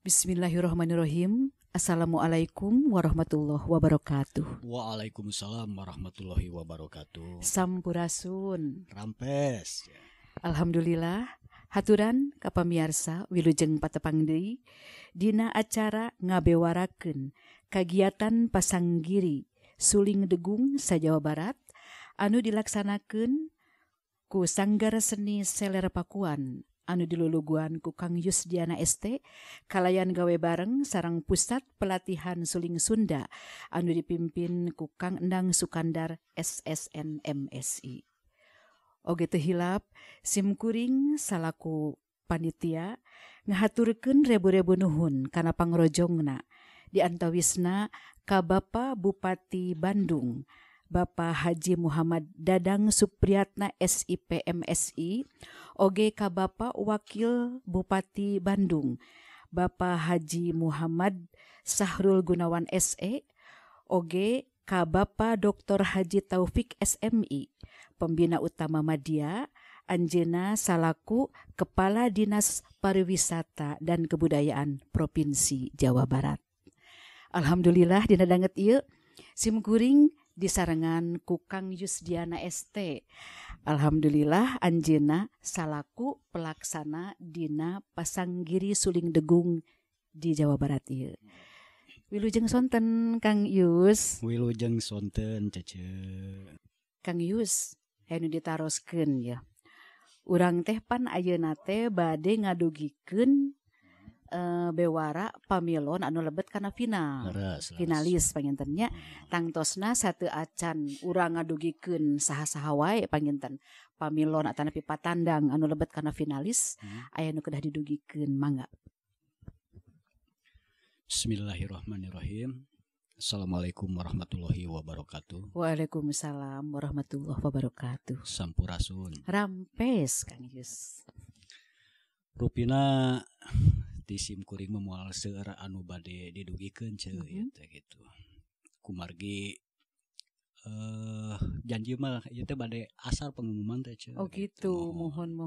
Bismillahirrahmanirrahim. Assalamualaikum warahmatullahi wabarakatuh. Waalaikumsalam warahmatullahi wabarakatuh. Sampurasun. Rampes. Alhamdulillah. Haturan ka pamiarsa wilujeng patepang deui dina acara ngabewarakeun kagiatan pasanggiri Suling Degung sa-Jawa Barat anu dilaksanakeun ku Sanggar Seni Seler Pakuan anu diluluguan ku Kang Yusdiana ST kalayan gawe bareng sareng Pusat Pelatihan Suling Sunda anu dipimpin ku Kang Endang Sukandar SSN MSI. Oge teu hilap simkuring salaku panitia ngahaturkeun rebu-rebu nuhun kana pangrojongna di antawisna ka Bapak Bupati Bandung Bapak Haji Muhammad Dadang Supriyatna SIP MSI, oge ka Bapak Wakil Bupati Bandung Bapak Haji Muhammad Sahrul Gunawan SE, oge ka Bapak Dr. Haji Taufik SMI, Pembina Utama Madya, anjeunna salaku Kepala Dinas Pariwisata dan Kebudayaan Provinsi Jawa Barat. Alhamdulillah dina danget ieu simkuring disarengan ku Kang Yusdiana ST. Alhamdulillah anjeunna salaku pelaksana dina pasanggiri Suling Degung di Jawa Barat ieu. Wilujeng sonten Kang Yus. Wilujeng sonten cece. Kang Yus, anu ditaroskeun ya. Urang teh pan ayeuna teh bade ngadugikeun bewara pamilon anu lebet kana final. Finalis pangintennya tangtosna sateu acan urang ngadugikeun saha-saha wae panginten pamilon atau nepi patandang anu lebet kana finalis aya nu kedah didugikeun mangga. Bismillahirrahmanirrahim. Assalamualaikum warahmatullahi wabarakatuh. Waalaikumsalam warahmatullahi wabarakatuh. Sampurasun. Rampes Kang Yus. Rupina di simkuring memual seueur anu bade didugikeun ceu teh gitu. Kumargi janji mah ieu teh bade asal pengumuman teh ceu. Oh gitu, mohon.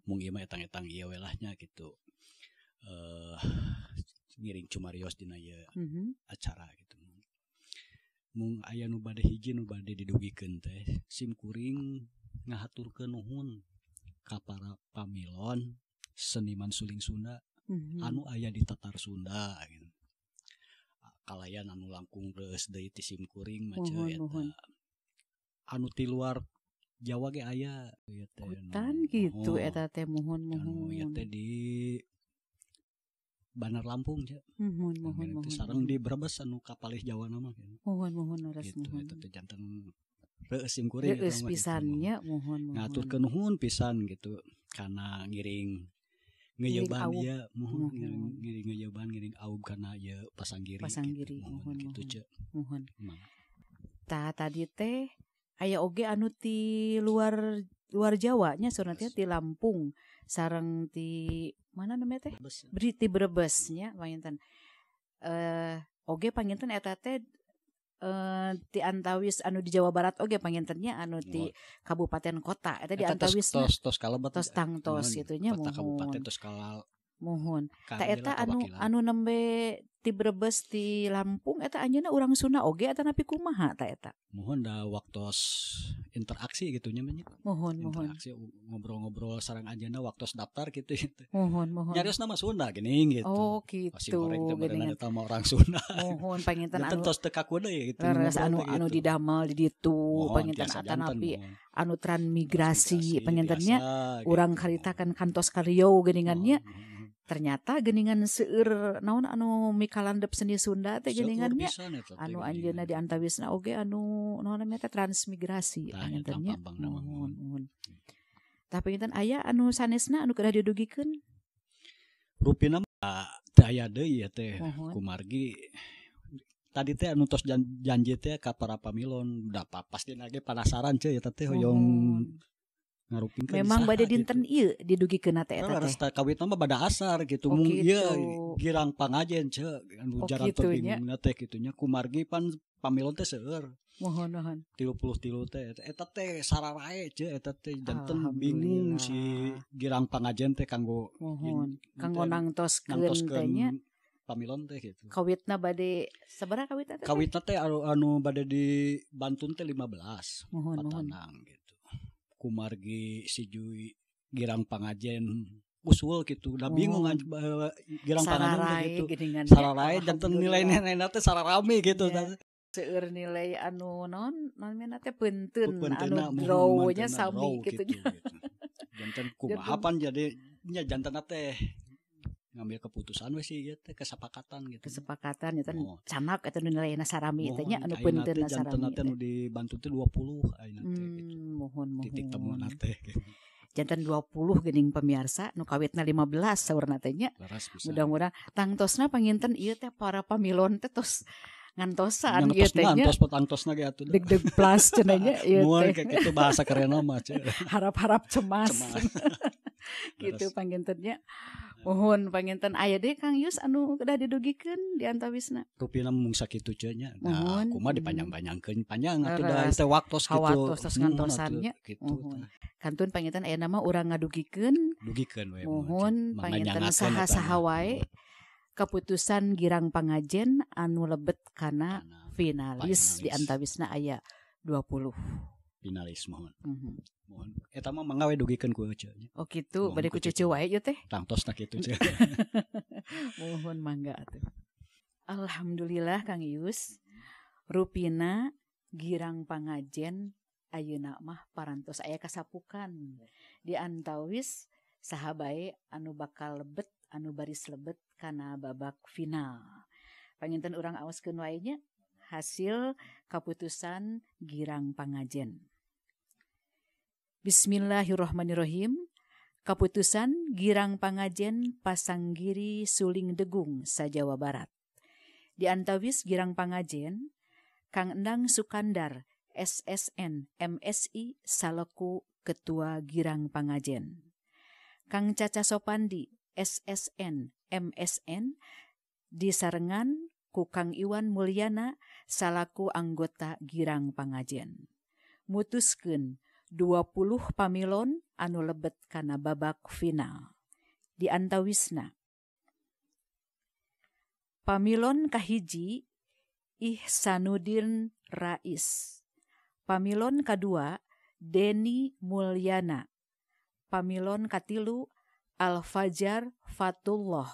Mung ieu mah etang-etang ieu we lah nya gitu. Ngiring cumarios dina ieu acara gitu. Mung aya nu bade hiji nu bade didugikeun teh simkuring ngahaturkeun nuhun ka para pamilon seniman suling Sunda anu aya di Tatar Sunda gitu. Kalayan anu langkung reus deui ti simkuring mah ceu eta. Anu ti luar Jawa ge aya ieu teh. Hutan gitu eta teh mohon. Anu ieu teh di Bandar Lampung ceu. Mohon. Sareng di Brebes anu kapalih Jawa nama gitu. Mohon ras gitu, mohon. Eta teh janten reus simkuring Reus pisannya mohon. Ngaturkeun nuhun pisan gitu kana ngiring ngeyeban ieu mohon ngiring ngeyeban ngiring aub kana ieu pasanggiri gitu, mohon gitu ceu. Mohon. Tah tadi teh aya oge anu ti luar Jawa nya soalna teh ti Lampung sareng ti mana namanya teh? Ti Brebes nya panginten. Oge panginten eta teh ti antawis anu di Jawa Barat oge pangintennya anu ti kabupaten kota eta di antawis tos kalebet tos tangtos gitu nya mohon. Kabupaten tos kalal. Mohon. Ta eta anu nembe ti Brebes ti Lampung eta anjeunna urang Sunda oge eta napi kumaha ta eta? Mohon da waktos interaksi gitu nya mah. Mohon. Interaksi ngobrol-ngobrol sareng anjeunna waktos daftar gitu. Mohon. Nyarios nama Sunda geuning gitu. Oh gitu. Pasti goreng teh berenang eta mah orang Sunda. Mohon panginten anu tos teu kaku deui gitu. Leres anu didamel di ditu panginten atanapi anu transmigrasi pangintennya urang caritakan kantos Karyau geuningannya. Ternyata geuningan seueur naon anu mikalandep seni Sunda teh geuningannya anu anjeunna di antawisna oge anu naon namanya teh transmigrasi pangintennya. Mohon. Tapi panginten aya anu sanesna anu kedah didugikeun. Rupina teh aya deui ya teh kumargi tadi teh anu tos janji teh ka para pamilon da pasti ge penasaran ceu eta teh hoyong ngarupingkeun. Memang bade dinten ieu didugikeun teh eta teh. Kawitna mah bada asar gitu. Mung ieu girang pangajen ceu anu jaran pentingna teh kitu nya kumargi pan pamilon teh seueur. Mohon. 33 teh eta teh sararae ce eta teh janten bingung si girang pangajen teh kanggo kanggo nangtoskeun teh nya pamilon teh gitu. Kawitna bade sabaraha kawitna teh? Kawitna teh anu bade di Bantun teh 15 patanang gitu. Kumargi si Jui girang pangajen usul gitu. Udah bingung girang pangajen gitu. Sararae janten nilai-nilai teh sararami gitu. Seueur nilai anu namina teh peunteun anu draw-nya sami gitu. Janten kumahapan jadi nya janten teh ngambil keputusan we sih ieu teh kesepakatan gitu. Kesepakatan eta canak eta nilaina sarami teh nya anu peunteunna sarami. Janten anu di Bantu teh 20 ayeuna teh gitu. Mohon. Titik temuna teh gitu. Janten 20 geuning pamirsa nu kawitna 15 saurna teh nya. Mudah-mudahan tangtosna panginten ieu teh para pamilon teh tos ngantosan ieu teh nya. Ngantos potangtosna ge atuh. Deg-deg plus cenah nya ieu teh. Mun kayak kitu bahasa kerenna mah ce. Harap-harap cemas. Gitu pangintennya. Mohon panginten aya deui Kang Yus anu udah didugikeun di antawisna. Rupina mung sakitu ce nya. Nah, kumaha dipanjang-panjangkeun panjang atuh da teh waktos kitu. Waktos ngantosannya. Kantun panginten aya nama urang ngadugikeun. Dugikeun we. Mohon panginten saha-saha wae keputusan girang pangajen anu lebet kana finalis di antawisna aya 20. Finalis mohon. Mohon eta mah mangga we dugikeun ku ece. Oh kitu bade ku cucu wae ieu teh. Tangtosna kitu ce. Mohon mangga atuh. Alhamdulillah Kang Yus. Rupina girang pangajen ayeuna mah parantos aya kasapukan. Di antawis saha bae anu bakal lebet anu baris lebet kana babak final. Panginten urang aoskeun wae nya hasil keputusan girang pangajen. Bismillahirrahmanirrahim. Keputusan girang pangajen Pasanggiri Suling Degung sa-Jawa Barat. Di antawis girang pangajen Kang Endang Sukandar SSN MSI salaku Ketua Girang Pangajen. Kang Caca Sopandi SSN MSN disarengan ku Kang Iwan Mulyana salaku anggota Girang Pangajen. Mutuskeun 20 pamilon anu lebet kana babak final. Di antawisna pamilon kahiji Ihsanuddin Rais. Pamilon kadua Deni Mulyana. Pamilon katilu Al-Fajar Fatullah.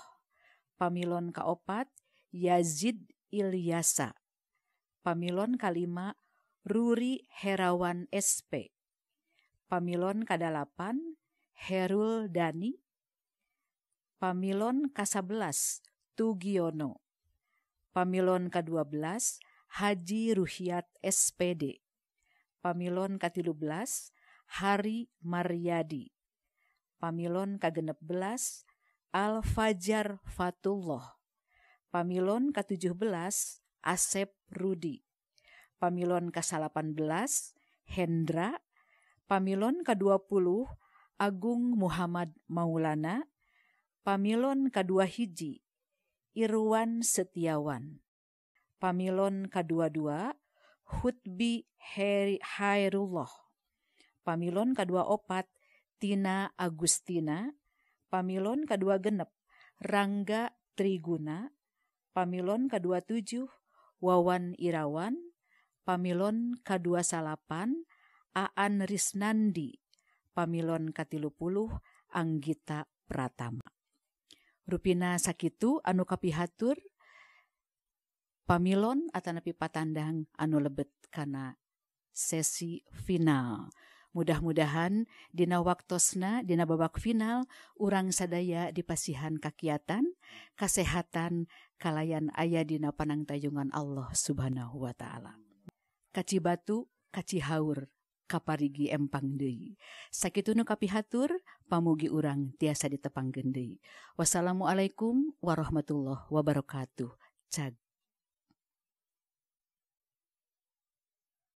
Pamilon kaopat Yazid Ilyasa. Pamilon kalima Ruri Herawan SP. Pamilon kadalapan Herul Dani. Pamilon ka-11 Tugiono. Pamilon ka-12 Haji Ruhyat SPD. Pamilon ka-13 Hari Maryadi. Pamilon ka-16 Al-Fajar Fatullah. Pamilon ka-17 Asep Rudi. Pamilon ka-18 Hendra. Pamilon ka-20 Agung Muhammad Maulana. Pamilon ka-21 Irwan Setiawan. Pamilon ka-22 Hutbi Hairullah. Pamilon ka-24 Tina Agustina. Pamilon ka-26 Rangga Triguna. Pamilon ka-27 Wawan Irawan. Pamilon ka-28 Aan Risnandi. Pamilon ka-30 Anggita Pratama. Rupina sakitu anu kapihatur pamilon atanapi patandang anu lebet kana sesi final. Mudah-mudahan dina waktosna dina babak final urang sadaya dipasihan kakiatan, kasehatan, kalayan aya dina panangtayungan Allah Subhanahu wa taala. Kacibatu, kacihaur, kaparigi empang deui. Sakitu nu kapihatur pamugi urang tiasa ditepangkeun deui. Wassalamualaikum warahmatullahi wabarakatuh. Cag